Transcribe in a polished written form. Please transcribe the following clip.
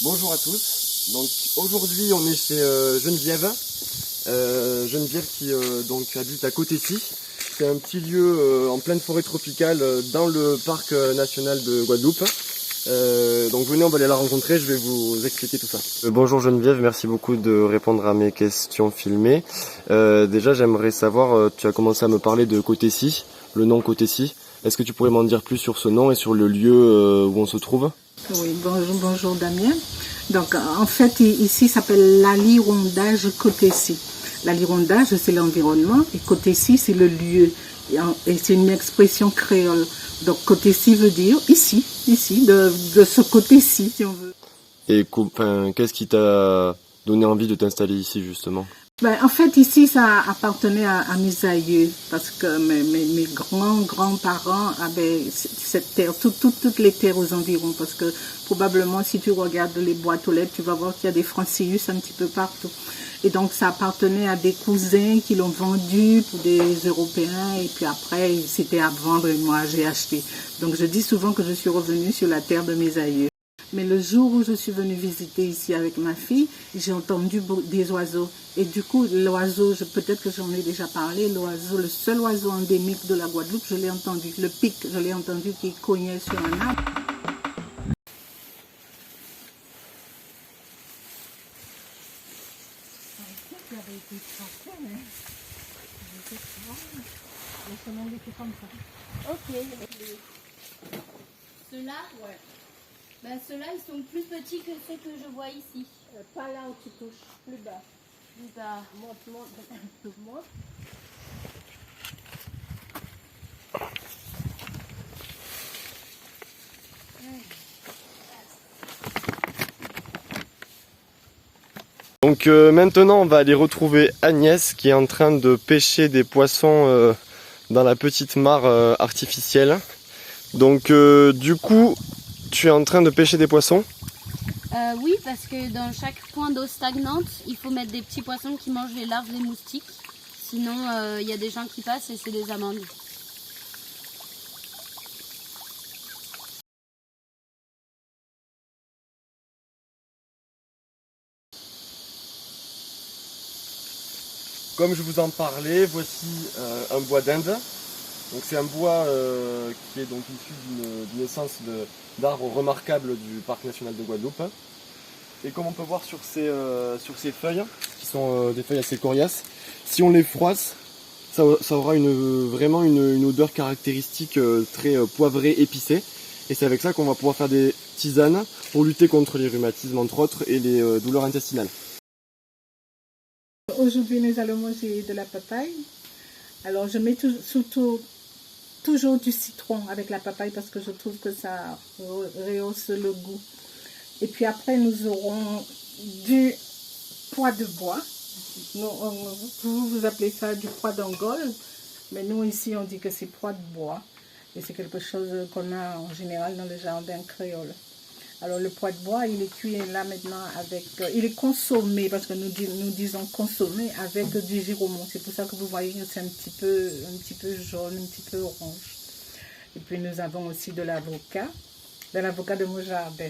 Bonjour à tous. Donc aujourd'hui on est chez Geneviève. Geneviève qui donc habite à Côté-ci. C'est un petit lieu en pleine forêt tropicale dans le parc national de Guadeloupe. Donc venez, on va aller la rencontrer, je vais vous expliquer tout ça. Bonjour Geneviève, merci beaucoup de répondre à mes questions filmées. Déjà j'aimerais savoir, tu as commencé à me parler de Côté-ci, le nom Côté-ci. Est-ce que tu pourrais m'en dire plus sur ce nom et sur le lieu où on se trouve? Oui, bonjour Damien. Donc en fait ici s'appelle l'Alirondage Côté-ci. L'Alirondage c'est l'environnement et Côté-ci c'est le lieu. Et c'est une expression créole. Donc Côté-ci veut dire ici, de ce côté-ci si on veut. Et qu'est-ce qui t'a donné envie de t'installer ici justement? En fait, ici, ça appartenait à mes aïeux, parce que mes grands-parents avaient cette terre, toutes les terres aux environs, parce que probablement, si tu regardes les boîtes aux lettres, tu vas voir qu'il y a des francillus un petit peu partout. Et donc, ça appartenait à des cousins qui l'ont vendu pour des Européens, et puis après, c'était à vendre, et moi, j'ai acheté. Donc, je dis souvent que je suis revenue sur la terre de mes aïeux. Mais le jour où je suis venue visiter ici avec ma fille, j'ai entendu des oiseaux. Et du coup, l'oiseau, peut-être que j'en ai déjà parlé, l'oiseau, le seul oiseau endémique de la Guadeloupe, je l'ai entendu. Le pic, je l'ai entendu qui cognait sur un arbre. Ok. Ceux-là, ouais. Ceux-là, ils sont plus petits que ceux que je vois ici. Pas là où tu touches, plus bas. Plus bas. Monte. Donc maintenant on va aller retrouver Agnès qui est en train de pêcher des poissons dans la petite mare artificielle. Donc du coup tu es en train de pêcher des poissons? Oui, parce que dans chaque point d'eau stagnante, il faut mettre des petits poissons qui mangent les larves des moustiques. Sinon, il y a des gens qui passent et c'est des amendes. Comme je vous en parlais, voici un bois d'Inde. Donc c'est un bois qui est donc issu d'une essence d'arbres remarquables du parc national de Guadeloupe. Et comme on peut voir sur ces feuilles, qui sont des feuilles assez coriaces, si on les froisse, ça aura vraiment une odeur caractéristique très poivrée, épicée. Et c'est avec ça qu'on va pouvoir faire des tisanes pour lutter contre les rhumatismes entre autres et les douleurs intestinales. Aujourd'hui, nous allons manger de la papaye. Alors, je mets toujours du citron avec la papaye parce que je trouve que ça rehausse le goût. Et puis après, nous aurons du pois de bois. Vous appelez ça du pois d'Angole, mais nous ici, on dit que c'est pois de bois. Et c'est quelque chose qu'on a en général dans le jardin créole. Alors le pois de bois, il est cuit là maintenant avec... il est consommé, parce que nous disons consommé avec du giromon. C'est pour ça que vous voyez que c'est un petit peu jaune, un petit peu orange. Et puis nous avons aussi de l'avocat de mon jardin.